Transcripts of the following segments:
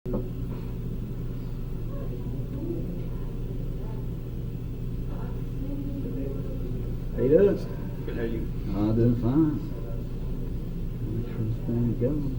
How you doing? Good, how are you? I'm doing fine. Make sure this thing is going.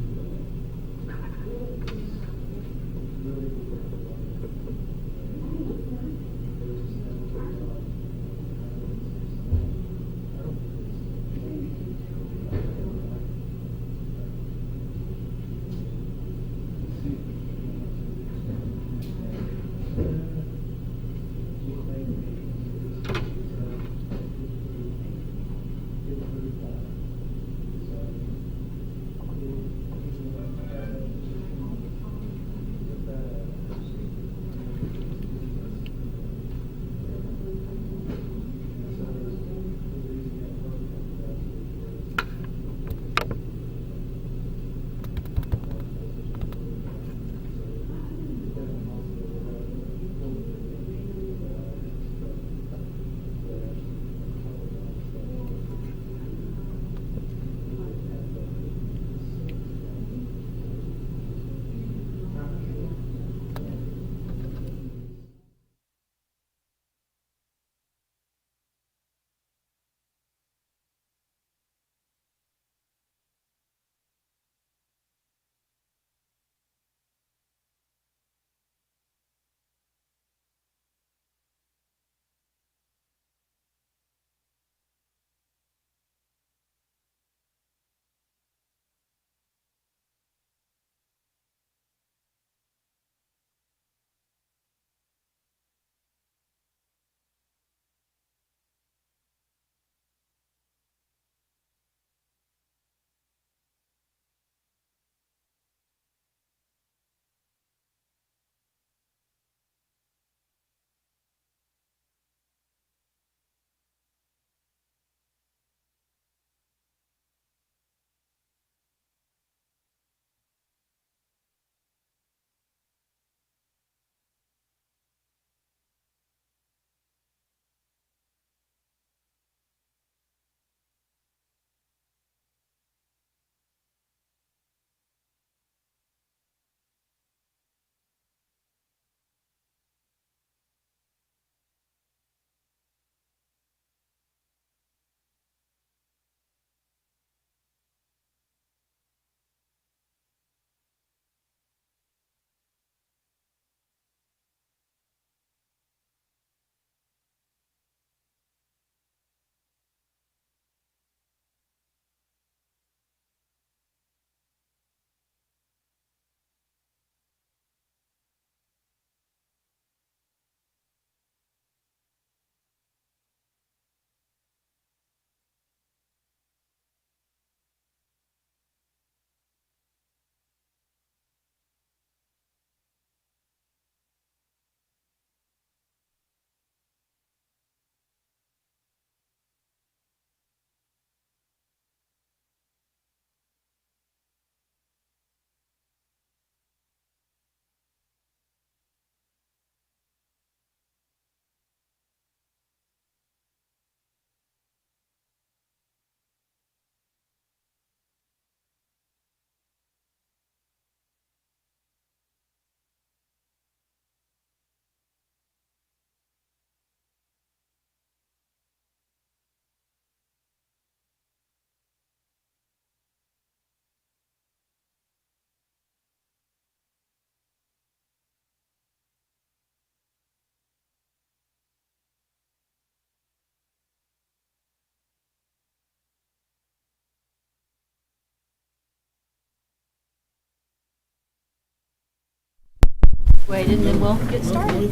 Waited, and then we'll get started.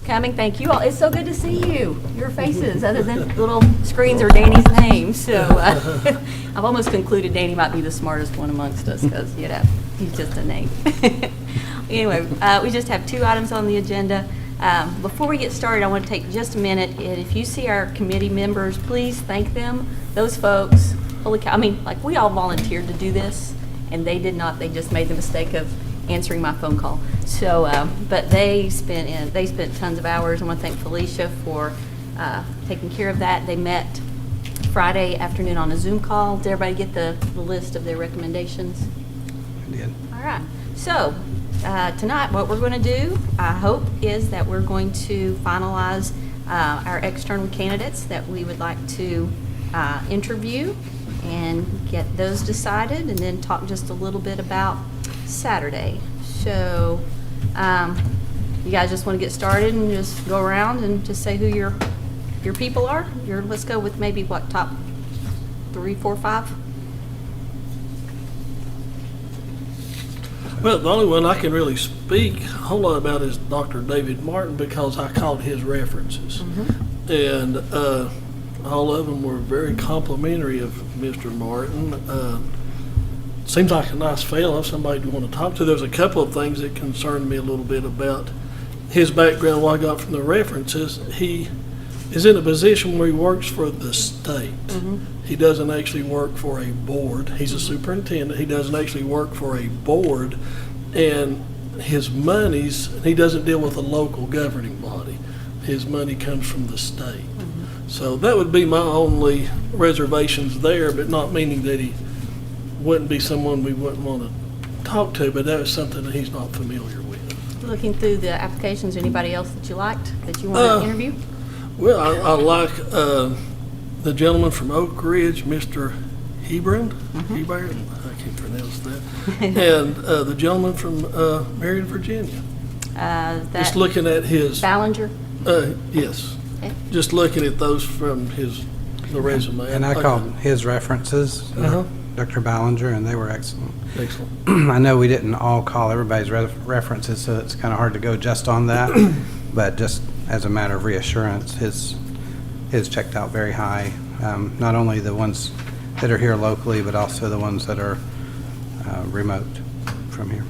Coming, thank you all. It's so good to see you, your faces, other than little screens or Danny's name. So I've almost concluded Danny might be the smartest one amongst us because, you know, he's just a name. Anyway, we just have 2 items on the agenda. Before we get started, I want to take just a minute, and if you see our committee members, please thank them. Those folks, holy cow, I mean, like, we all volunteered to do this, and they did not. They just made the mistake of answering my phone call. So, but they spent tons of hours. I want to thank Felicia for taking care of that. They met Friday afternoon on a Zoom call. Did everybody get the list of their recommendations? I did. All right. So tonight, what we're going to do, I hope, is that we're going to finalize our external candidates that we would like to interview and get those decided, and then talk just a little bit about Saturday. So you guys just want to get started and just go around and just say who your people are? Let's go with maybe what, top 3, 4, 5? Well, the only one I can really speak a whole lot about is Dr. David Martin, because I caught his references. And all of them were very complimentary of Mr. Martin. Seems like a nice fellow, somebody to want to talk to. There's a couple of things that concerned me a little bit about his background, what I got from the references. He is in a position where he works for the state. He doesn't actually work for a board. He's a superintendent. He doesn't actually work for a board. And his monies, he doesn't deal with a local governing body. His money comes from the state. So that would be my only reservations there, but not meaning that he wouldn't be someone we wouldn't want to talk to, but that was something that he's not familiar with. Looking through the applications, anybody else that you liked that you want to interview? Well, I like the gentleman from Oak Ridge, Mr. Hebron. Hebron? I can't pronounce that. And the gentleman from Marion, Virginia. Just looking at his... Ballinger? Yes. Okay. Just looking at those from the resume. And I called his references, Dr. Ballinger, and they were excellent. Excellent. I know we didn't all call everybody's references, so it's kind of hard to go just on that. But just as a matter of reassurance, his checked out very high. Not only the ones that are here locally, but also the ones that are remote from here.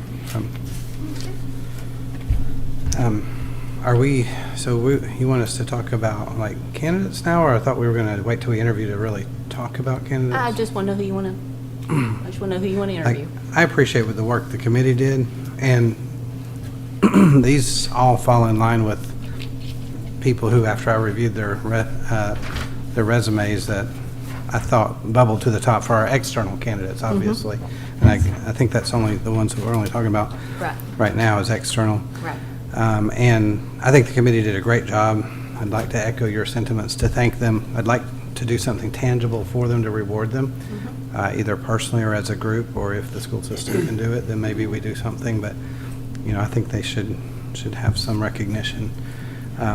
You want us to talk about like candidates now, or I thought we were going to wait till we interview to really talk about candidates? I just want to know who you want to. I just want to know who you want to interview. I appreciate what the work the committee did, and these all fall in line with people who, after I reviewed their resumes, that I thought bubbled to the top for our external candidates, obviously. And I think that's only the ones that we're only talking about right now is external. Right. And I think the committee did a great job. I'd like to echo your sentiments to thank them. I'd like to do something tangible for them to reward them, either personally or as a group, or if the school system can do it, then maybe we do something. But, I think they should have some recognition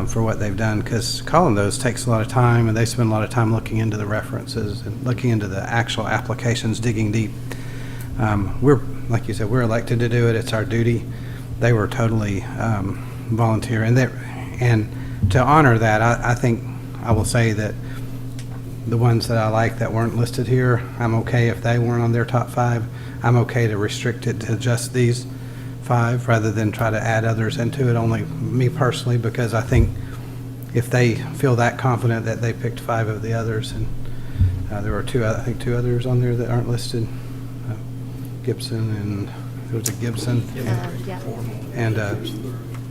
for what they've done, because calling those takes a lot of time, and they spend a lot of time looking into the references and looking into the actual applications, digging deep. We're, like you said, we're elected to do it. It's our duty. They were totally volunteer, and to honor that, I think I will say that the ones that I like that weren't listed here, I'm okay if they weren't on their top 5. I'm okay to restrict it to just these 5 rather than try to add others into it, only me personally, because I think if they feel that confident that they picked 5 of the others, and there were 2 others on there that aren't listed, Gibson, and there was a Gibson, and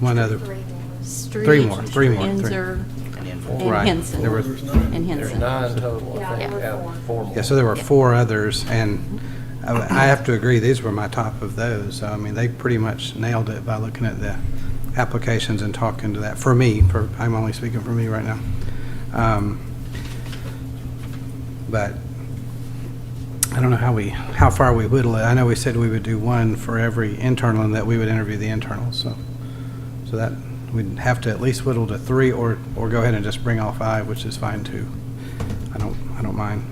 one other, three more, Enzer, and right. Henson. There were, and Henson. There's 9 total, I think, Yeah. out of 4 more. yeah, so there were 4 others, and I have to agree, these were my top of those. So, I mean, they pretty much nailed it by looking at the applications and talking to that. For me, I'm only speaking for me right now. But I don't know how far we whittle it. I know we said we would do 1 for every internal, and that we would interview the internals. So that we'd have to at least whittle to 3, or go ahead and just bring all 5, which is fine too. I don't mind.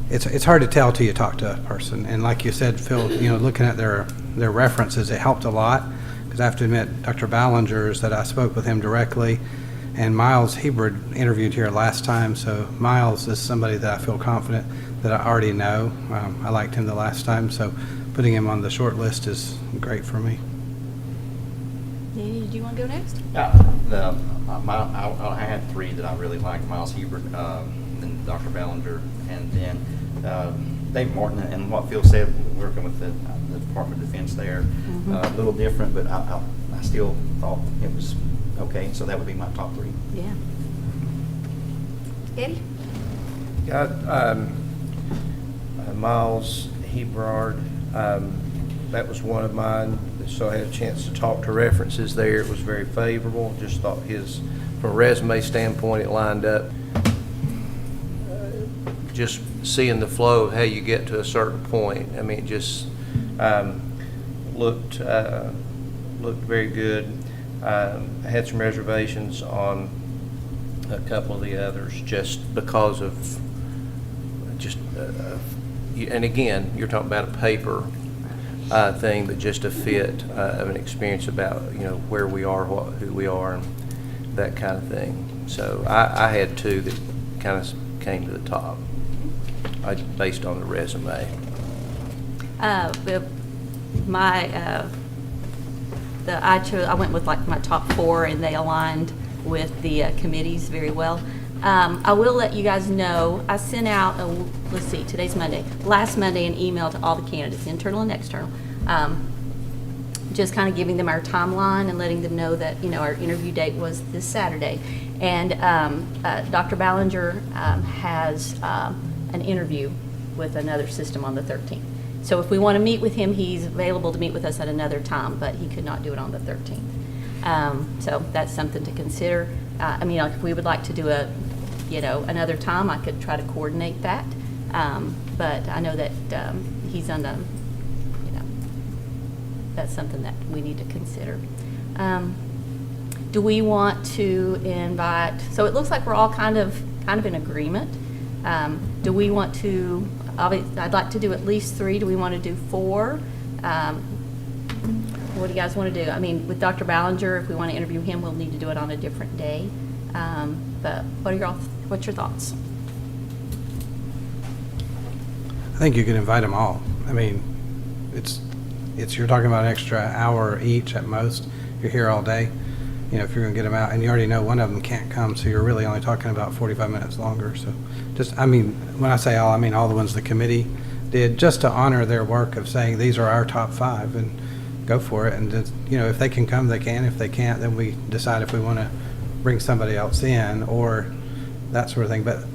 It's hard to tell till you talk to a person, and like you said, Phil, looking at their references, it helped a lot, because I have to admit, Dr. Ballinger's, that I spoke with him directly, and Miles Hebert interviewed here last time, so Miles is somebody that I feel confident that I already know. I liked him the last time, so putting him on the short list is great for me. Danny, do you want to go next? I had 3 that I really liked: Miles Hebert, then Dr. Ballinger, and then Dave Martin. And what Phil said, working with the Department of Defense there. A little different, but I still thought it was okay, so that would be my top 3. Yeah. Eddie? Got Miles Hebrard. That was one of mine, so I had a chance to talk to references there. It was very favorable. Just thought from a resume standpoint, it lined up. Just seeing the flow of how you get to a certain point. I mean, it just looked very good. I had some reservations on a couple of the others just because of and again, you're talking about a paper thing, but just a fit of an experience about, where we are, who we are, and that kind of thing. So I had 2 that kind of came to the top based on the resume. I went with like my top 4, and they aligned with the committees very well. I will let you guys know, I sent out, let's see, today's Monday, last Monday, an email to all the candidates, internal and external, just kind of giving them our timeline and letting them know that, our interview date was this Saturday. And Dr. Ballinger has an interview with another system on the 13th. So if we want to meet with him, he's available to meet with us at another time, but he could not do it on the 13th. So that's something to consider. Like if we would like to do another time, I could try to coordinate that. But I know that he's on the, that's something that we need to consider. Do we want to invite, so it looks like we're all kind of in agreement. Do we want to, I'd like to do at least 3. Do we want to do 4? What do you guys want to do? With Dr. Ballinger, if we want to interview him, we'll need to do it on a different day. But what's your thoughts? I think you could invite them all. You're talking about an extra hour each at most. You're here all day. If you're going to get them out, and you already know one of them can't come, so you're really only talking about 45 minutes longer. So when I say all, I mean all the ones the committee did, just to honor their work of saying these are our top 5 and go for it. And if they can come, they can. If they can't, then we decide if we want to bring somebody else in or that sort of thing. But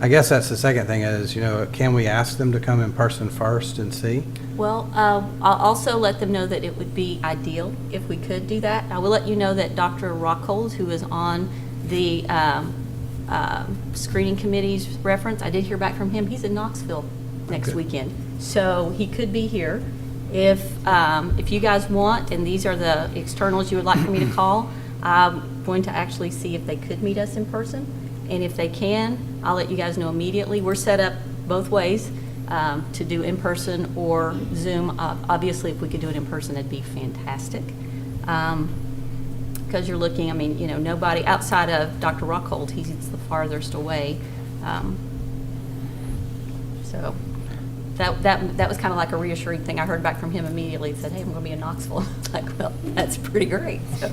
I guess that's the second thing is, can we ask them to come in person first and see? Well, I'll also let them know that it would be ideal if we could do that. I will let you know that Dr. Rockhold, who is on the screening committee's reference, I did hear back from him. He's in Knoxville next weekend, so he could be here. If you guys want, and these are the externals you would like for me to call, I'm going to actually see if they could meet us in person. And if they can, I'll let you guys know immediately. We're set up both ways to do in person or Zoom. Obviously, if we could do it in person, that'd be fantastic. Because you're looking, nobody outside of Dr. Rockhold, he's the farthest away. So that was kind of like a reassuring thing. I heard back from him immediately. He said, "Hey, I'm going to be in Knoxville." Like, well, that's pretty great. So.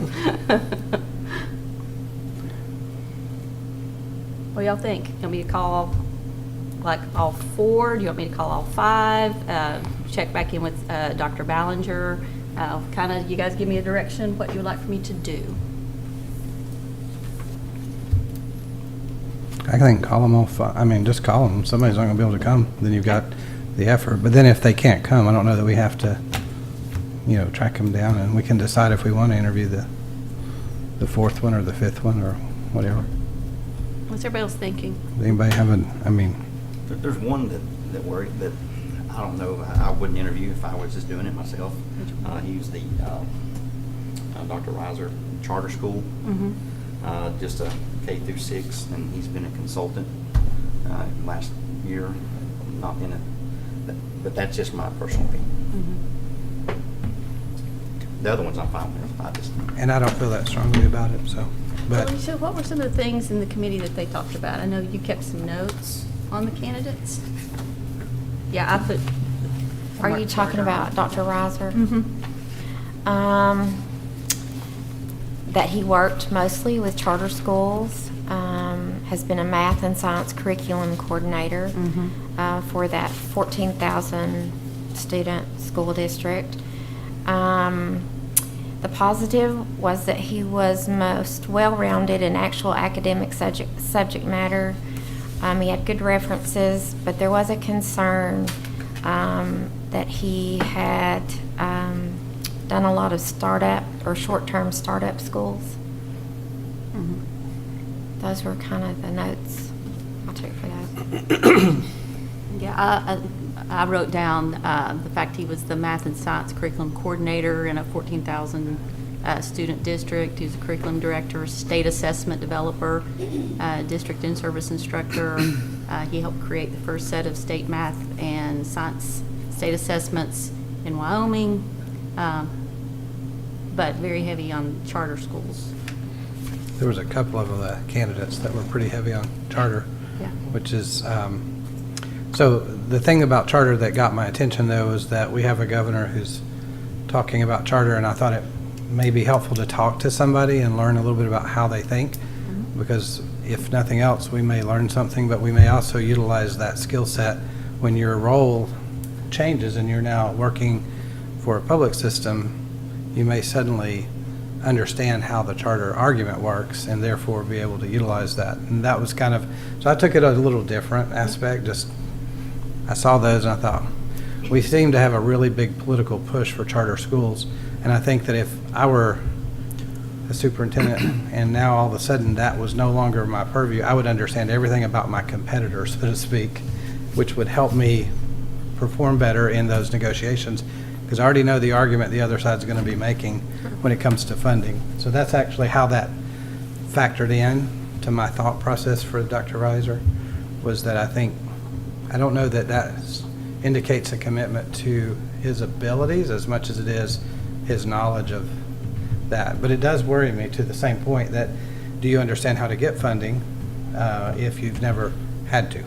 What do y'all think? You want me to call all 4? Do you want me to call all 5? Check back in with Dr. Ballinger. You guys give me a direction what you would like for me to do. I think call them all 5. Just call them. Somebody's not going to be able to come. Then you've got the effort. But then if they can't come, I don't know that we have to, track them down, and we can decide if we want to interview the 4th one or the 5th one or whatever. What's everybody else thinking? Does anybody have There's one that worried that I don't know. I wouldn't interview if I was just doing it myself. He was the Dr. Reiser charter school, just a K through 6, and he's been a consultant last year. Not in it, but that's just my personal opinion. The other ones I'm fine with. and I don't feel that strongly about it, so. But So what were some of the things in the committee that they talked about? I know you kept some notes on the candidates. Yeah, I put. Are you talking about Dr. Reiser? That he worked mostly with charter schools, has been a math and science curriculum coordinator for that 14,000 student school district. The positive was that he was most well-rounded in actual academic subject matter. He had good references, but there was a concern that he had done a lot of startup or short-term startup schools. Those were kind of the notes I took for that. Yeah, I wrote down the fact he was the math and science curriculum coordinator in a 14,000 student district. He was a curriculum director, state assessment developer, district in-service instructor. He helped create the first set of state math and science state assessments in Wyoming, but very heavy on charter schools. There was a couple of candidates that were pretty heavy on charter, Yeah. which is, so the thing about charter that got my attention, though, is that we have a governor who's talking about charter, and I thought it may be helpful to talk to somebody and learn a little bit about how they think, because if nothing else, we may learn something, but we may also utilize that skill set when your role changes and you're now working for a public system. You may suddenly understand how the charter argument works and therefore be able to utilize that. And that was kind of, so I took it a little different aspect. Just, I saw those and I thought, we seem to have a really big political push for charter schools. And I think that if I were a superintendent and now all of a sudden that was no longer my purview, I would understand everything about my competitors, so to speak, which would help me perform better in those negotiations, because I already know the argument the other side's going to be making when it comes to funding. So that's actually how that factored in to my thought process for Dr. Reiser, was that I don't know that that indicates a commitment to his abilities as much as it is his knowledge of that. But it does worry me to the same point that, do you understand how to get funding if you've never had to?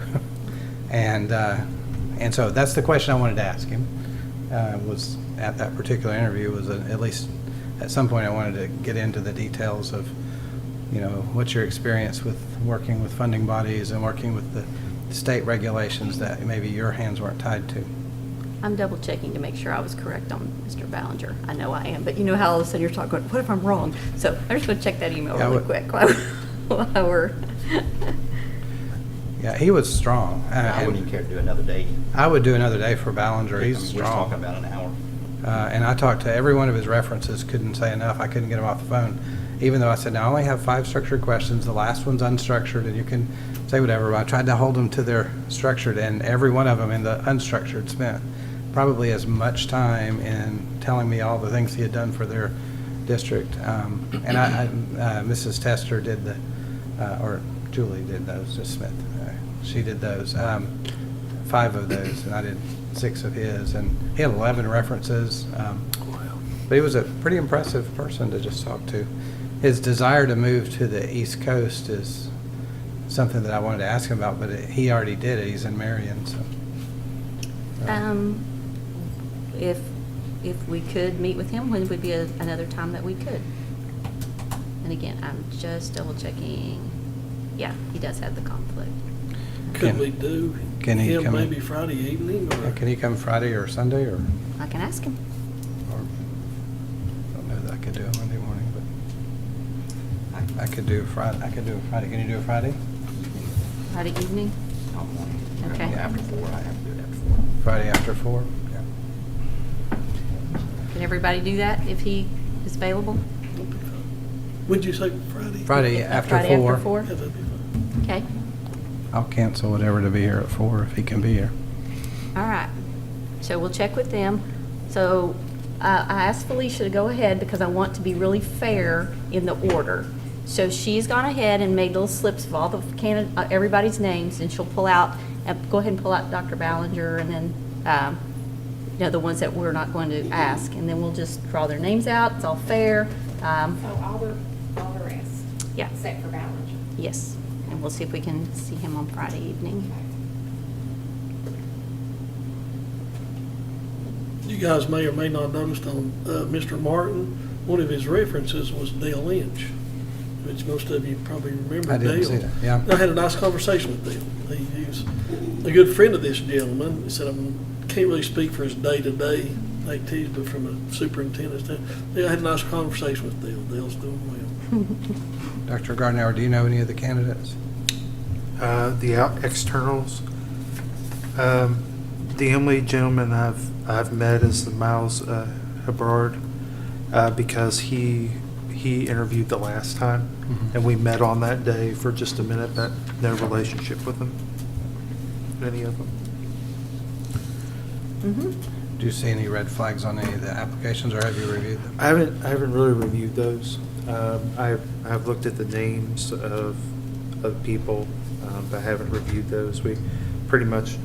And so that's the question I wanted to ask him. Was at that particular interview was at least at some point I wanted to get into the details of, what's your experience with working with funding bodies and working with the state regulations that maybe your hands weren't tied to. I'm double checking to make sure I was correct on Mr. Ballinger. I know I am, but you know how all of a sudden you're talking, what if I'm wrong? So I'm just going to check that email really quick while we're. Yeah, he was strong. I wouldn't even care to do another day. I would do another day for Ballinger. He's We're strong. talking about an hour. And I talked to every one of his references, couldn't say enough. I couldn't get him off the phone. Even though I said, now I only have 5 structured questions. The last one's unstructured, and you can say whatever. But I tried to hold them to their structured, and every one of them in the unstructured spent probably as much time in telling me all the things he had done for their district. Mrs. Tester did or Julie did those, just Smith. She did those, 5 of those, and I did 6 of his, and he had 11 references. But he was a pretty impressive person to just talk to. His desire to move to the East Coast is something that I wanted to ask him about, but he already did it. He's in Marion, so. If we could meet with him, when would be another time that we could? And again, I'm just double checking. Yeah, he does have the conflict. Could we do Can he him come in? maybe Friday evening? Or? Can he come Friday or Sunday, or I can ask him. I don't know that I could do it Monday morning, but I could do Friday. I could do a Friday. Can you do a Friday? Friday evening? Not morning. Okay. After 4, I have to do it after 4. Friday after 4? Yeah. Can everybody do that if he is available? Would you say Friday? Friday after Friday 4. after 4? Yeah, that'd be fine. Okay. I'll cancel whatever to be here at 4 if he can be here. All right. So we'll check with them. So I asked Felicia to go ahead because I want to be really fair in the order. So she's gone ahead and made little slips of all the everybody's names, and she'll pull out, go ahead and pull out Dr. Ballinger, and then the ones that we're not going to ask, and then we'll just draw their names out. It's all fair. So all the rest? Yeah. Except for Ballinger? Yes, and we'll see if we can see him on Friday evening. You guys may or may not have noticed on Mr. Martin, one of his references was Dale Lynch, which most of you probably remember. I didn't Dale. see that, yeah. I had a nice conversation with Dale. He's a good friend of this gentleman. He said, I'm can't really speak for his day-to-day activities, but from a superintendent's standpoint, yeah, I had a nice conversation with Dale. Dale's doing well. Dr. Gardner, do you know any of the candidates? The externals. The only gentleman I've met is the Miles Hubbard, because he interviewed the last time, and we met on that day for just a minute, but no relationship with him, any of them. Do you see any red flags on any of the applications, or have you reviewed them? I haven't really reviewed those. I've looked at the names of people, but I haven't reviewed those. We pretty much,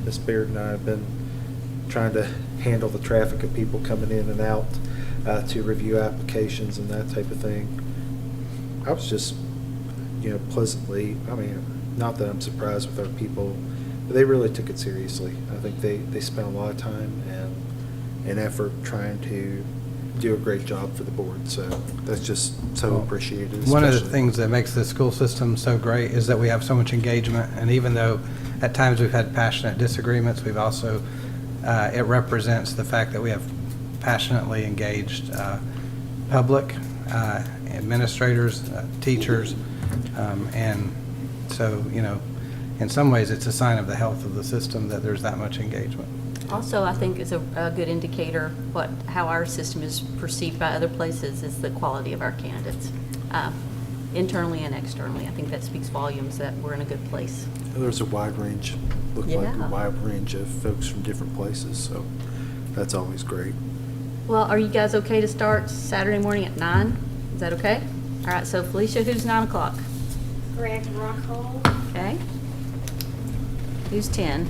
Ms. Baird and I have been trying to handle the traffic of people coming in and out to review applications and that type of thing. I was just, pleasantly, I mean, not that I'm surprised with our people, but they really took it seriously. I think they spent a lot of time and effort trying to do a great job for the board, so that's just so appreciated. One of the especially- things that makes the school system so great is that we have so much engagement, and even though at times we've had passionate disagreements, we've also, it represents the fact that we have passionately engaged public, administrators, teachers, and so, in some ways, it's a sign of the health of the system that there's that much engagement. Also, I think is a good indicator how our system is perceived by other places is the quality of our candidates, internally and externally. I think that speaks volumes that we're in a good place. There's a wide range, looked like Yeah. a wide range of folks from different places, so that's always great. Well, are you guys okay to start Saturday morning at 9? Is that okay? All right, so Felicia, who's 9 o'clock? Greg Rockhold, Okay. Who's 10?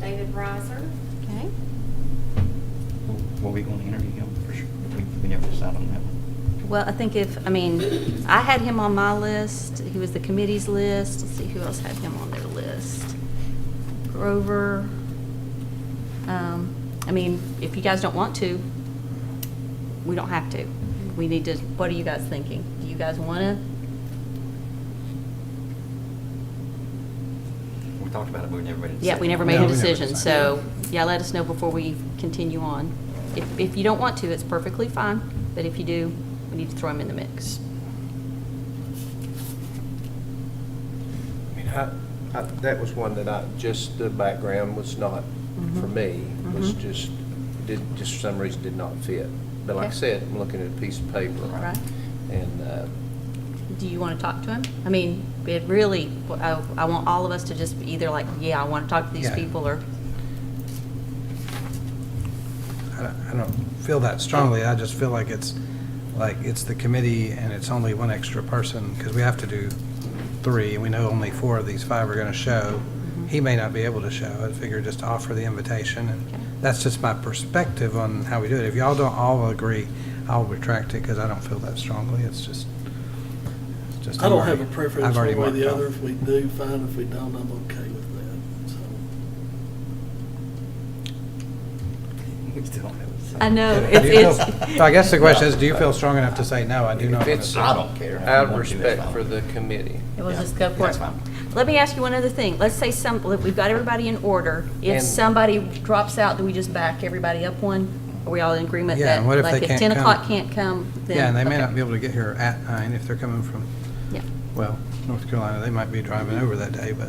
David Reiser, Okay. Were we going to interview him for sure? We never decided on that one. Well, I think I had him on my list. He was the committee's list. Let's see who else had him on their list. Grover. If you guys don't want to, we don't have to. We need to, what are you guys thinking? Do you guys want to? We talked about it, but we never made a decision. Yeah, we never made No, a we never decision, decided. so, yeah, let us know before we continue on. If you don't want to, it's perfectly fine, but if you do, we need to throw him in the mix. That was one that just the background was not, for me, was just for some reason did not fit. But like I Okay. said, I'm looking at a piece of paper. Right. And, Do you want to talk to him? It really, I want all of us to just be either like, yeah, I want to talk to these Yeah. people, or, I don't feel that strongly. I just feel like it's the committee and it's only one extra person because we have to do 3 and we know only 4 of these 5 are going to show. He may not be able to show. I figure just offer the invitation, and Okay. that's just my perspective on how we do it. If y'all don't all agree, I'll retract it because I don't feel that strongly. It's just I don't have a I've preference already one way or the marked other. off. If we do, fine. If we don't, I'm okay with that. So. We still don't have a decision. I know, Do you feel- it's, So I guess the question is, do you feel strong enough to say, no, I do not if want it's to? I don't care. If you out of want to, that's respect fine. for the committee. we'll Yeah, just go for it. that's fine. Let me ask you one other thing. Let's say we've got everybody in order. If And- somebody drops out, do we just back everybody up one? Are we all in agreement Yeah, that, and what if like, they if can't 10 come? o'clock can't come, then? Yeah, and they may okay. not be able to get here at 9 if they're coming from, Yeah. well, North Carolina. They might be driving over that day, but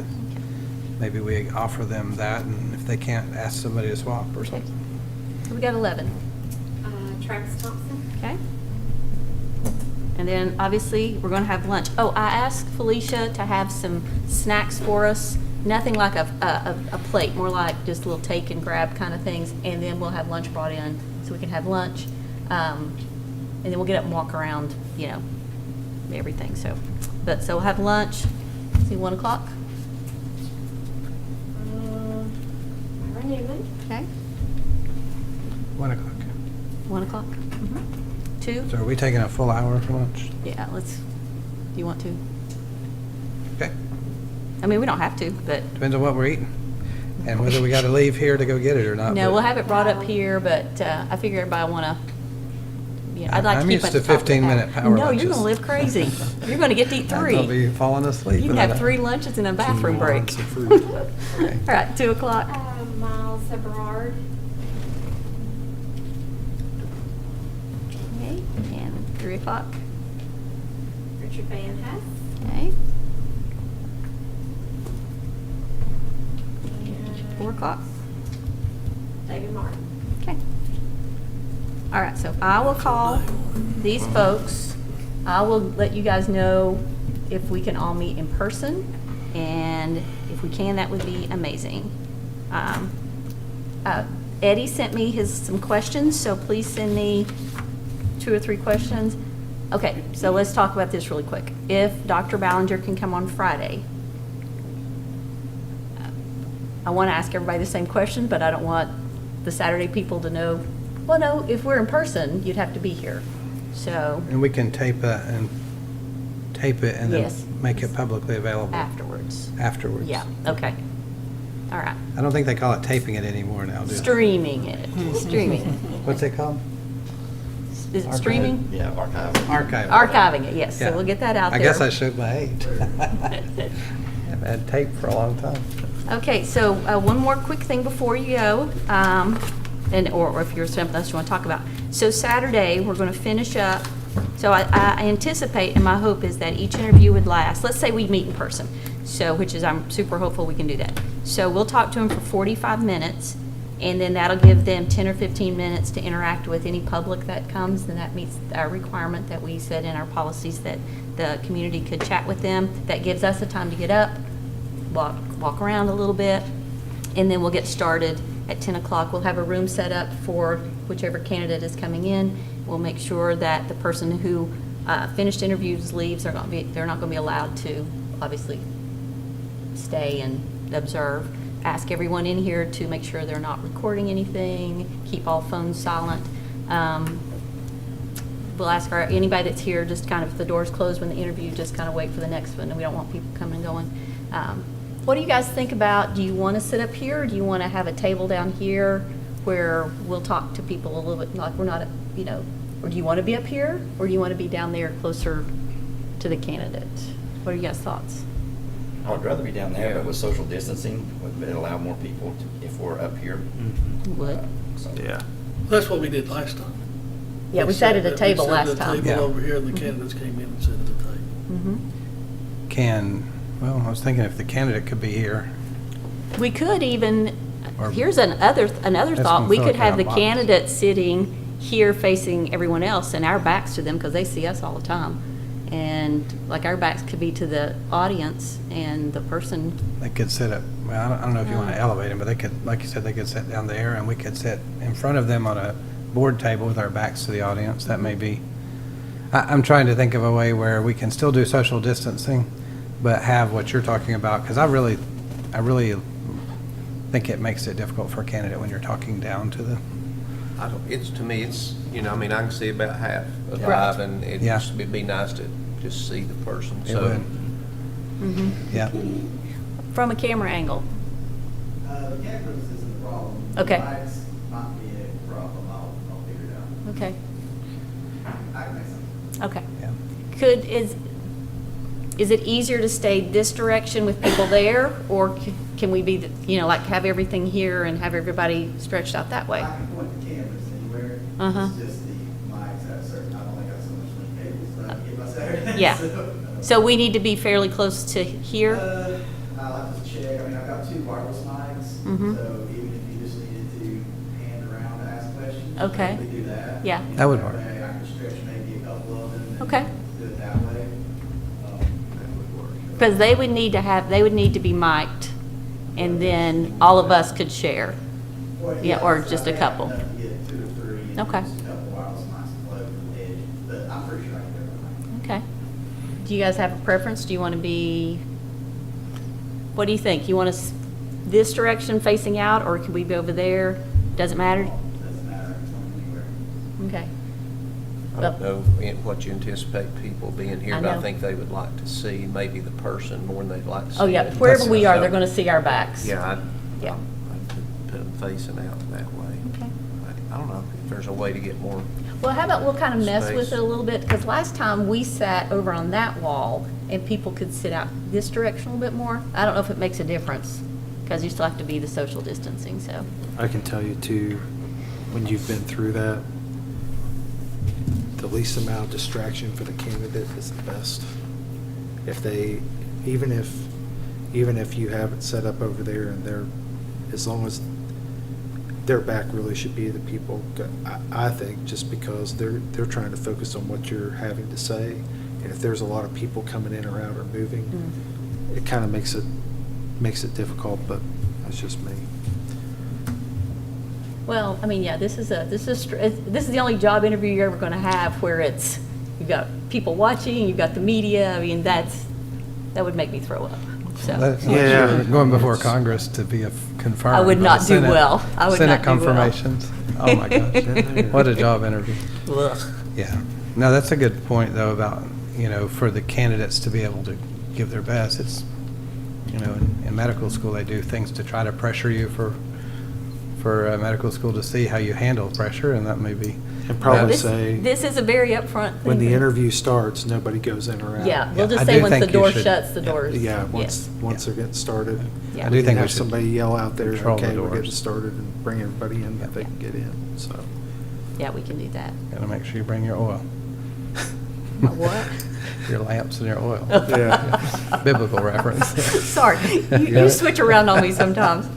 maybe we offer them that, and if they can't, ask somebody to swap or Okay. something. So we got 11. Travis Thompson, Okay. And then, obviously, we're going to have lunch. Oh, I asked Felicia to have some snacks for us. Nothing like a plate, more like just little take and grab kind of things. And then we'll have lunch brought in so we can have lunch. And then we'll get up and walk around, everything. So we'll have lunch, see, 1 o'clock. Myra Newman, Okay. 1 o'clock. 1 o'clock. 2? So are we taking a full hour for lunch? Yeah, do you want to? Okay. We don't have to, but. Depends on what we're eating and whether we got to leave here to go get it or not. No, but- we'll have it brought up here, but I figure everybody want to, Yeah, I'd like to I'm keep used it to 15-minute power No, you're lunches. gonna live crazy. You're gonna get to eat I'll 3. be falling asleep. You can without have that. 3 lunches and a bathroom break. Lots of fruit. Okay. All right, 2 o'clock. Miles Everard. Okay, and 3 o'clock. Richard Van Hess. Okay, And 4 o'clock. David Martin. Okay. All right, so I will call these folks. I will let you guys know if we can all meet in person, and if we can, that would be amazing. Eddie sent me some questions, so please send me 2 or 3 questions. Okay, so let's talk about this really quick. If Dr. Ballinger can come on Friday, I want to ask everybody the same question, but I don't want the Saturday people to know, well, no, if we're in person, you'd have to be here. So And we can tape it and Yes. then make it publicly available afterwards. afterwards. Yeah, okay. All right. I don't think they call it taping it anymore now, do they? Streaming it, streaming. What's it called? Is it streaming? Yeah, archive. Archive. Archiving it, yes, so Yeah. we'll get that out I there. guess I showed my age. I've had tape for a long time. Okay, so one more quick thing before you go, or if there's something else you want to talk about. So Saturday, we're going to finish up. So I anticipate, and my hope is that each interview would last, let's say we meet in person, so, which is, I'm super hopeful we can do that. So we'll talk to them for 45 minutes, and then that'll give them 10 or 15 minutes to interact with any public that comes, and that meets our requirement that we set in our policies that the community could chat with them. That gives us the time to get up, walk around a little bit, and then we'll get started at 10 o'clock. We'll have a room set up for whichever candidate is coming in. We'll make sure that the person who finished interviews leaves. They're not going to be allowed to, obviously, stay and observe. Ask everyone in here to make sure they're not recording anything. Keep all phones silent. We'll ask anybody that's here, just kind of, if the door's closed when the interview, just kind of wait for the next one, and we don't want people coming and going. What do you guys think about, do you want to sit up here, or do you want to have a table down here where we'll talk to people a little bit, like we're not, or do you want to be up here, or do you want to be down there closer to the candidate? What are you guys' thoughts? I would rather be down there, but with social distancing, would it allow more people if we're up here? Would? So- Yeah. That's what we did last time. Yeah, we sat at a We table sat at last time. a Yeah. table over here, and the candidates came in and sat at the table. Well, I was thinking if the candidate could be here. We could even, Or- here's another That's thought, gonna we feel could like have a the box. candidate sitting here facing everyone else and our backs to them, because they see us all the time. And like our backs could be to the audience, and the person, They could sit up, well, I don't know if you want to elevate them, but they could, like you said, they could sit down there, and we could sit in front of them on a board table with our backs to the audience. That may be, I'm trying to think of a way where we can still do social distancing, but have what you're talking about, because I really think it makes it difficult for a candidate when you're talking down to the, To me, it's, I can see about half of Right. 5, and Yeah. it'd be nice to just see the person. it So, would. Yeah. from a camera angle. The cameras isn't a problem. Okay. Lights might be a problem. I'll figure it out. Okay, I can make something. okay. Yeah. Is it easier to stay this direction with people there, or can we be, like have everything here and have everybody stretched out that way? I can point the cameras anywhere. Uh-huh. It's just the mics at a certain, I've only got so much link cables that I can get myself. Yeah. So, So we need to be fairly close to here? I'll have to check. I mean, I've got 2 wireless mics. Mhm. So even if you just needed to hand around to ask questions. Okay. We do that. Yeah. That would work. I can stretch maybe a couple of them. and Okay. Do it that way. That would work. Because they would need to be mic'd, and then all of us could share. Well, Yeah, or so just I a have couple. enough to get 2 or 3. and Okay. just a couple wireless mics to plug from the edge, but I'm pretty sure I can do it. Okay. Do you guys have a preference? Do you want to be, what do you think? You want us this direction facing out, or can we be over there? Doesn't matter? Doesn't matter, it's on anywhere. Okay. I don't know what you anticipate people being here, I but know. I think they would like to see maybe the person more than they'd like to see. Oh, yeah, it. wherever we are, So, they're going to see our backs. Yeah, Yeah. I'd to face them out that way. Okay. I don't know if there's a way to get more. Well, how about we'll kind of mess with Space. it a little bit, because last time we sat over on that wall and people could sit out this direction a little bit more. I don't know if it makes a difference, because you still have to be the social distancing, so. I can tell you too, when you've been through that, the least amount of distraction for the candidate is the best. If they, even if you have it set up over there and they're, as long as their back really should be the people, I think, just because they're trying to focus on what you're having to say. And if there's a lot of people coming in or out or moving, it kind of makes it difficult, but that's just me. Well, I mean, yeah, this is the only job interview you're ever going to have where you've got people watching, you've got the media. I mean, that would make me throw up. So That's not Yeah. sure. Going before Congress to be confirmed. I would by not the do Senate- well. I would Senate not do well. confirmations. Oh, my gosh. What a job interview. Ugh. Yeah. No, that's a good point, though, about, for the candidates to be able to give their best. It's, in medical school, they do things to try to pressure you for medical school to see how you handle pressure, and that may be. And probably This say, this is a very upfront thing. when the interview starts, nobody goes in or out. Yeah, we'll Yeah, just I say do once the think you door should- shuts, the yeah. doors. Yeah, yes. once they're getting started. Yeah. I do think can we have should somebody yell out there, control the okay, we're getting doors. started, and bring everybody in Yeah. that they can get in, so. Yeah, we can do that. Got to make sure you bring your oil. My what? Your lamps and your oil. Yeah. Biblical reference. Sorry, you switch around on me sometimes.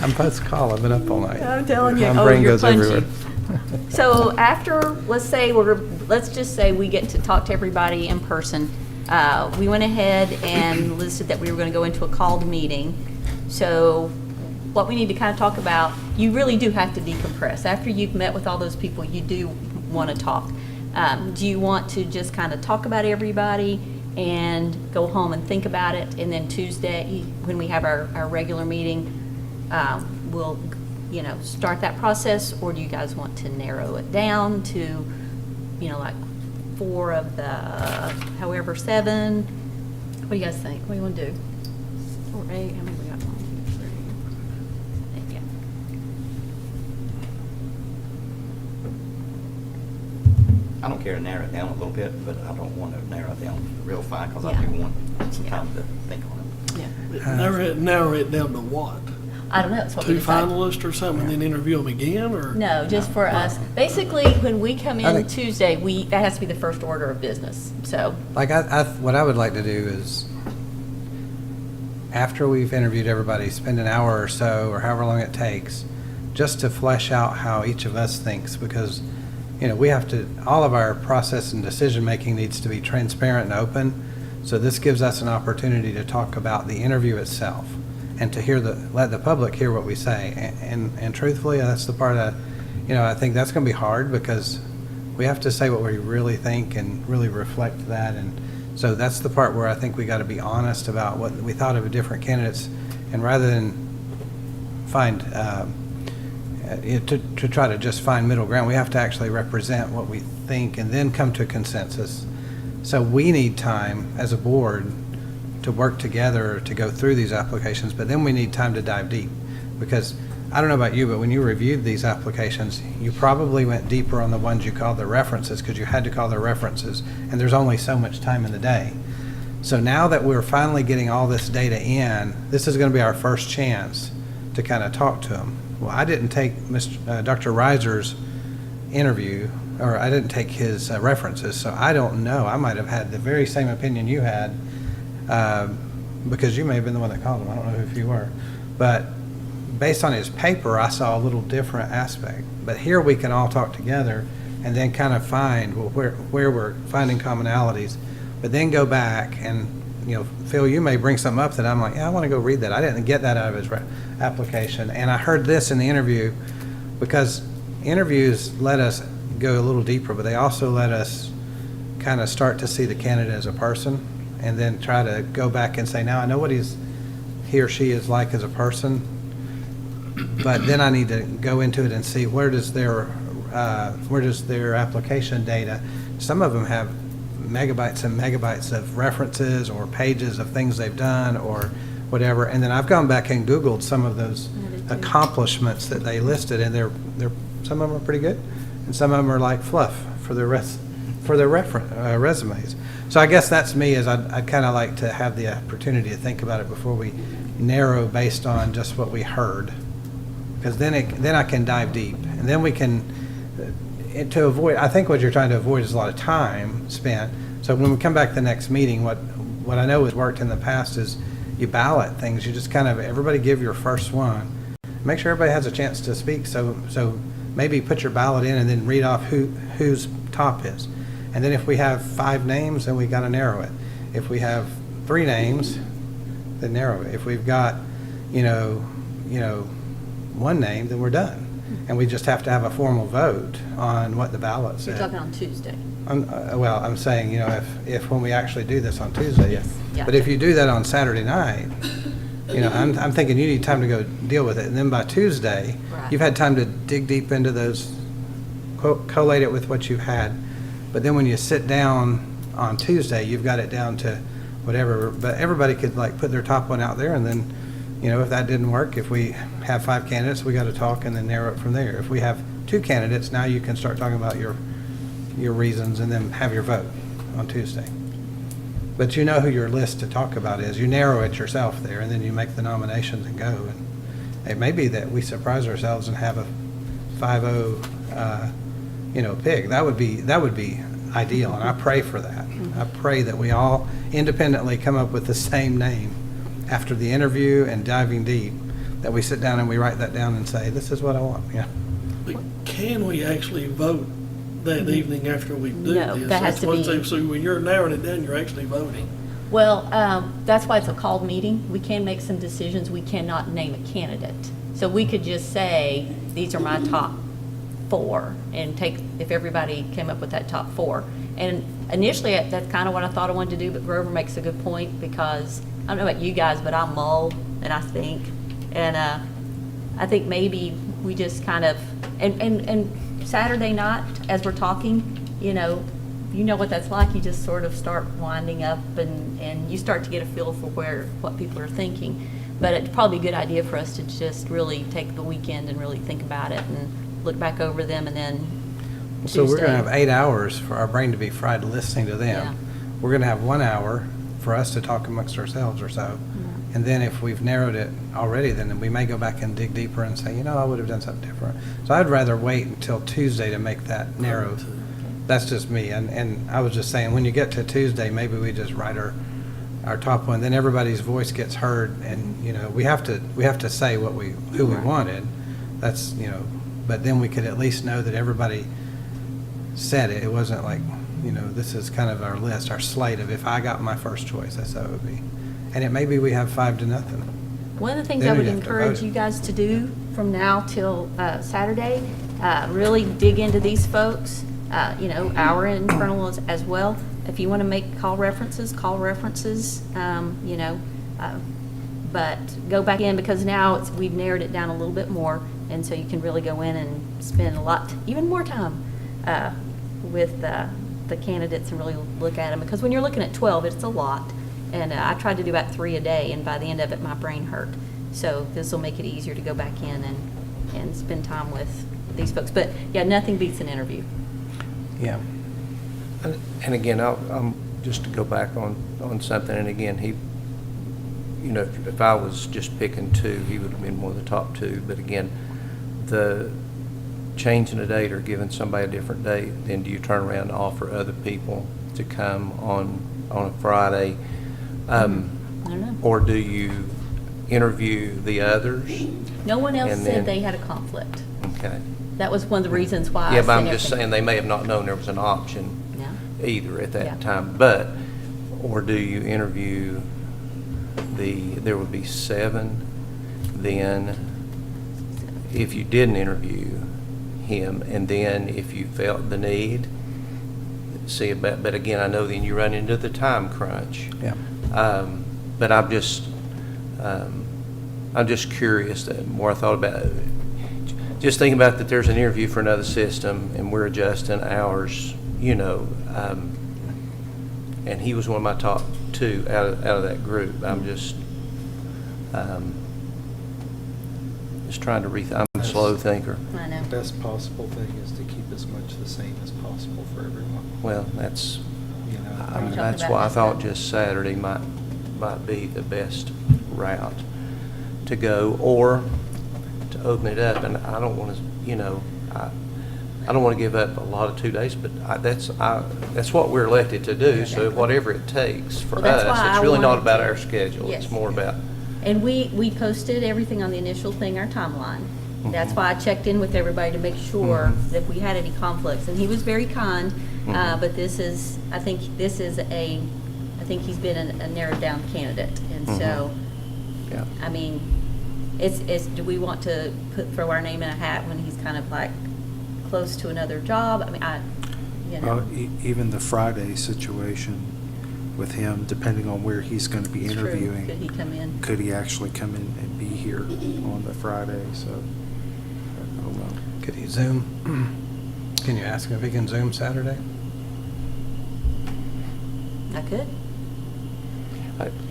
I'm post call. I've been up all night. I'm telling you, My oh, brain you're goes punchy. everywhere. So after, let's just say we get to talk to everybody in person. We went ahead and listed that we were going to go into a called meeting. So what we need to kind of talk about, you really do have to decompress. After you've met with all those people, you do want to talk. Do you want to just kind of talk about everybody and go home and think about it, and then Tuesday, when we have our regular meeting, we'll start that process? Or do you guys want to narrow it down to, like 4 of the, however, 7? What do you guys think? What do you want to do? 4, 8, how many we got? 1, 2, 3. Yeah. I don't care to narrow it down a little bit, but I don't want to narrow it down real fast, because I Yeah. do want some time to think on it. Yeah. Narrow it down to what? I don't know. That's what we 2 decided. finalists or something, and then interview them again, or? No, just for us. Basically, when we come I in think- Tuesday, that has to be the first order of business. So, Like, what I would like to do is, after we've interviewed everybody, spend an hour or so, or however long it takes, just to flesh out how each of us thinks, because, we have to, all of our process and decision-making needs to be transparent and open. So this gives us an opportunity to talk about the interview itself, and to let the public hear what we say. And truthfully, that's the part I think that's going to be hard, because we have to say what we really think and really reflect that. And so that's the part where I think we got to be honest about what we thought of different candidates, and rather than find, to try to just find middle ground, we have to actually represent what we think and then come to a consensus. So we need time as a board to work together to go through these applications, but then we need time to dive deep. Because I don't know about you, but when you reviewed these applications, you probably went deeper on the ones you called the references, because you had to call their references, and there's only so much time in the day. So now that we're finally getting all this data in, this is going to be our first chance to kind of talk to them. Well, I didn't take Dr. Reiser's interview, or I didn't take his references, so I don't know. I might have had the very same opinion you had, because you may have been the one that called him. I don't know if you were. But based on his paper, I saw a little different aspect. But here we can all talk together and then kind of find where we're finding commonalities, but then go back and, Phil, you may bring something up that I'm like, yeah, I want to go read that. I didn't get that out of his application. And I heard this in the interview, because interviews let us go a little deeper, but they also let us kind of start to see the candidate as a person, and then try to go back and say, now I know what he or she is like as a person, but then I need to go into it and see where does their application data, some of them have megabytes and megabytes of references or pages of things they've done or whatever, and then I've gone back and Googled some of those accomplishments that they listed, and they're some of them are pretty good, and some of them are like fluff for their resumes. So I guess that's me, is I'd kind of like to have the opportunity to think about it before we narrow based on just what we heard, because then I can dive deep, and then we can to avoid. I think what you're trying to avoid is a lot of time spent. So when we come back to the next meeting, what I know has worked in the past is you ballot things. You just kind of, everybody give your first one. Make sure everybody has a chance to speak. So maybe put your ballot in and then read off whose top is. And then if we have 5 names, then we got to narrow it. If we have 3 names, then narrow it. If we've got, 1 name, then we're done. And we just have to have a formal vote on what the ballot said. You're talking on Tuesday. Well, I'm saying, if when we actually do this on Tuesday. Yes, yeah. But if you do that on Saturday night, I'm thinking you need time to go deal with it. And then by Tuesday, Right. you've had time to dig deep into those, collate it with what you've had. But then when you sit down on Tuesday, you've got it down to whatever. But everybody could put their top one out there, and then, if that didn't work, if we have 5 candidates, we got to talk and then narrow it from there. If we have 2 candidates, now you can start talking about your reasons and then have your vote on Tuesday. But you know who your list to talk about is. You narrow it yourself there, and then you make the nominations and go. And it may be that we surprise ourselves and have a 5-0, pick. That would be ideal, and I pray for that. I pray that we all independently come up with the same name after the interview and diving deep, that we sit down and we write that down and say, this is what I want. Yeah. But can we actually vote that evening after we do No, this? that has That's to one be- thing. So when you're narrowing it down, you're actually voting. Well, that's why it's a called meeting. We can make some decisions. We cannot name a candidate. So we could just say, these are my top 4, and if everybody came up with that top 4. And initially, that's kind of what I thought I wanted to do, but Grover makes a good point, because I don't know about you guys, but I mull and I think. And I think maybe we just kind of, and Saturday night, as we're talking, you know what that's like. You just sort of start winding up, and you start to get a feel for what people are thinking. But it's probably a good idea for us to just really take the weekend and really think about it and look back over them, and then So we're going to Tuesday. have 8 hours for our brain to be fried listening to them. Yeah. We're going to have 1 hour for us to talk amongst ourselves or so. And then if we've narrowed it already, then we may go back and dig deeper and say, I would have done something different. So I'd rather wait until Tuesday to make that narrow. That's just me. And I was just saying, when you get to Tuesday, maybe we just write our top one. Then everybody's voice gets heard, and we have to say who we wanted. That's but then we could at least know that everybody said it. It wasn't like this is kind of our list, our slate of, if I got my first choice, that's how it would be. And it may be we have 5-0. One of the things Then I would we'd have to encourage vote. you guys to do from now till Saturday, really dig into these folks, our internal as well. If you want to call references, but go back in, because now we've narrowed it down a little bit more, and so you can really go in and spend even more time with the candidates and really look at them. Because when you're looking at 12, it's a lot. And I tried to do about 3 a day, and by the end of it, my brain hurt. So this will make it easier to go back in and spend time with these folks. But yeah, nothing beats an interview. Yeah. And again, I'll just to go back on something, and again, he, if I was just picking 2, he would have been one of the top 2. But again, the changing a date or giving somebody a different date, then do you turn around and offer other people to come on a Friday? I don't know. Or do you interview the others? No one else And said then- they had a conflict. Okay. That was one of the reasons why I Yeah, but I'm said just everything. saying, they may have not known there was an option Yeah. either at Yeah. that time. Or do you interview there would be 7, then if you didn't interview him, and then if you felt the need, but again, I know then you run into the time crunch. Yeah. But I'm just curious. The more I thought about it, just thinking about that there's an interview for another system, and we're adjusting ours, and he was one of my top 2 out of that group. I'm just, just trying to I'm a slow thinker. I know. The best possible thing is to keep as much the same as possible for everyone, Well, that's, you know. I mean, talking that's about why I this thought now. just Saturday might be the best route to go, or to open it up. And I don't want to, you know, I don't want to give up a lot of 2 days, but that's what we're elected to do. So whatever it takes for Well, that's us, why I it's really not wanted about to- our schedule. Yes. It's more about, And we posted everything on the initial thing, our timeline. That's why I checked in with everybody to make sure that if we had any conflicts. And he was very kind, but this is, I think he's been a narrowed down candidate. And so, yeah. I mean, do we want to throw our name in a hat when he's kind of like close to another job? I mean, you know. Well, even the Friday situation with him, depending on where he's going to be It's true. interviewing. Could he come in? Could he actually come in and be here on the Friday? So, I don't know. Could he Zoom? Can you ask him if he can Zoom Saturday? I could.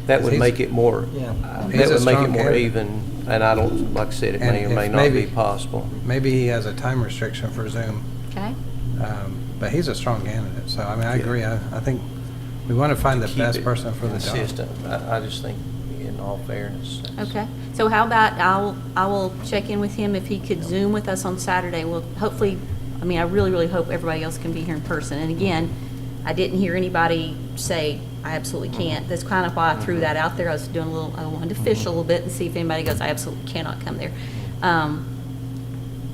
That would He's- make it more, Yeah. that He's a would make it strong more candidate. even, and I don't, like I said, it And may or if may not be maybe- possible. Maybe he has a time restriction for Zoom, Okay. but he's a strong candidate. So, I mean, I agree. I think we want to find the Keep best it person for the job. consistent. I just think, in all fairness. that's- Okay, so how about, I will check in with him if he could Zoom with us on Saturday. We'll hopefully, I mean, I really, really hope everybody else can be here in person. And again, I didn't hear anybody say, I absolutely can't. That's kind of why I threw that out there. I was doing I wanted to fish a little bit and see if anybody goes, I absolutely cannot come there.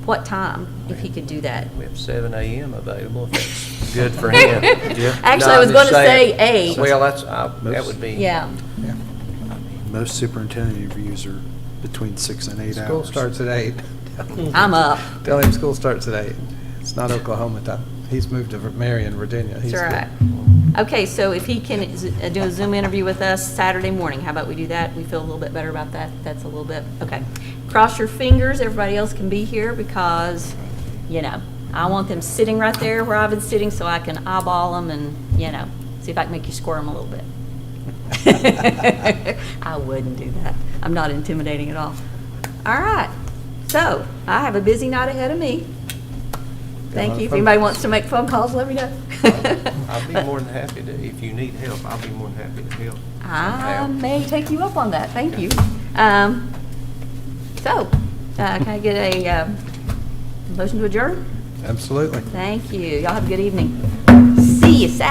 What time, if he could do that? We have 7 a.m. available, if that's good for him. Actually, No, I was I'm going just to say saying. 8. Well, that would be. Yeah, Yeah. Most superintendent interviews are between 6 and 8 hours. School starts at 8. I'm up. Tell him school starts at 8. It's not Oklahoma time. He's moved to Marion, Virginia. He's That's good. right. Okay, so if he can do a Zoom interview with us Saturday morning, how about we do that? We feel a little bit better about that. That's a little bit, okay. Cross your fingers, everybody else can be here because, you know, I want them sitting right there where I've been sitting so I can eyeball them and, you know, see if I can make you squirm a little bit. I wouldn't do that. I'm not intimidating at all. All right, so I have a busy night ahead of me. Thank you. If anybody wants to make phone calls, let me know. I'll be more than happy to, if you need help, I'll be more than happy to help. I somehow. may take you up on that. Thank you. Can I get a motion to adjourn? Absolutely. Thank you. Y'all have a good evening. See you Saturday.